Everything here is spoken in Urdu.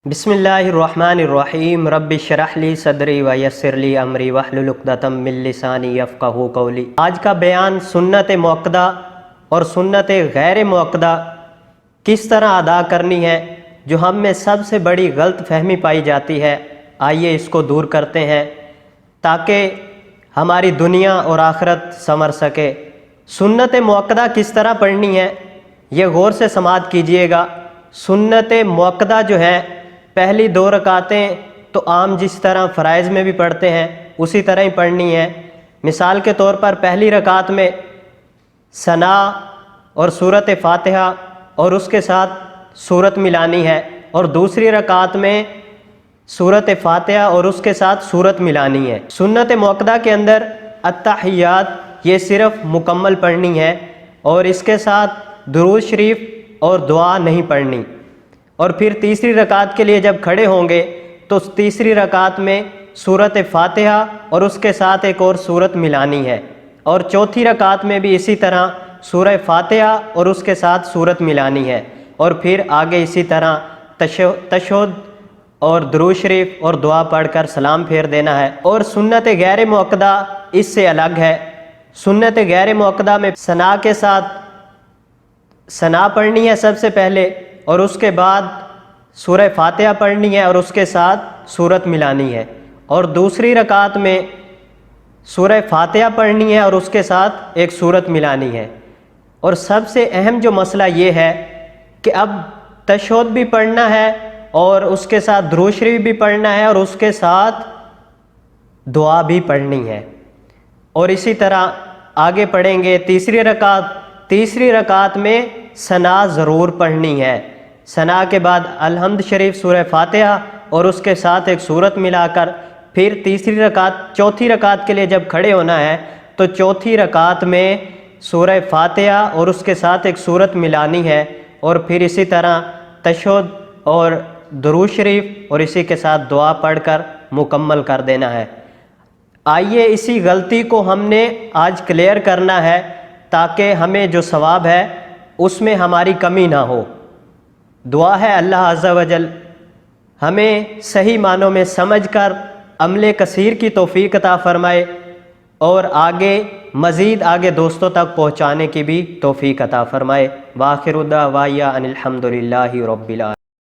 بسم اللہ الرحمن الرحیم رب اشرح لی صدری ویسر لی امری واحلل عقدۃ من لسانی یفقہوا قولی۔ آج کا بیان سنت موقدہ اور سنت غیر موقدہ کس طرح ادا کرنی ہے، جو ہم میں سب سے بڑی غلط فہمی پائی جاتی ہے، آئیے اس کو دور کرتے ہیں تاکہ ہماری دنیا اور آخرت سنور سکے۔ سنت موقدہ کس طرح پڑھنی ہے، یہ غور سے سماعت کیجئے گا۔ سنت موقدہ جو ہے، پہلی 2 رکعتیں تو عام جس طرح فرائض میں بھی پڑھتے ہیں اسی طرح ہی پڑھنی ہے۔ مثال کے طور پر پہلی رکعت میں ثنا اور سورۃ فاتحہ اور اس کے ساتھ سورت ملانی ہے، اور دوسری رکعت میں سورۃ فاتحہ اور اس کے ساتھ سورت ملانی ہے۔ سنت موقدہ کے اندر التحیات یہ صرف مکمل پڑھنی ہے، اور اس کے ساتھ درود شریف اور دعا نہیں پڑھنی۔ اور پھر تیسری رکعت کے لیے جب کھڑے ہوں گے تو تیسری رکعت میں سورۃ فاتحہ اور اس کے ساتھ ایک اور سورت ملانی ہے، اور چوتھی رکعت میں بھی اسی طرح سورہ فاتحہ اور اس کے ساتھ سورت ملانی ہے، اور پھر آگے اسی طرح تشہد اور درود شریف اور دعا پڑھ کر سلام پھیر دینا ہے۔ اور سنت غیر موقدہ اس سے الگ ہے۔ سنت غیر موقدہ میں ثنا کے ساتھ ثنا پڑھنی ہے سب سے پہلے، اور اس کے بعد سورہ فاتحہ پڑھنی ہے اور اس کے ساتھ سورت ملانی ہے، اور دوسری رکعت میں سورہ فاتحہ پڑھنی ہے اور اس کے ساتھ ایک سورت ملانی ہے۔ اور سب سے اہم جو مسئلہ یہ ہے کہ اب تشہد بھی پڑھنا ہے اور اس کے ساتھ درود شریف بھی پڑھنا ہے اور اس کے ساتھ دعا بھی پڑھنی ہے۔ اور اسی طرح آگے پڑھیں گے تیسری رکعت میں ثنا ضرور پڑھنی ہے۔ ثنا کے بعد الحمد شریف سورہ فاتحہ اور اس کے ساتھ ایک سورت ملا کر پھر چوتھی رکعت کے لیے جب کھڑے ہونا ہے تو چوتھی رکعت میں سورہ فاتحہ اور اس کے ساتھ ایک سورت ملانی ہے، اور پھر اسی طرح تشہد اور درود شریف اور اسی کے ساتھ دعا پڑھ کر مکمل کر دینا ہے۔ آئیے اسی غلطی کو ہم نے آج کلیئر کرنا ہے تاکہ ہمیں جو ثواب ہے اس میں ہماری کمی نہ ہو۔ دعا ہے اللہ عز و جل ہمیں صحیح معنوں میں سمجھ کر عمل کثیر کی توفیق عطا فرمائے، اور مزید آگے دوستوں تک پہنچانے کی بھی توفیق عطا فرمائے۔ وآخر دعوانا ان الحمد للہ رب العالمین۔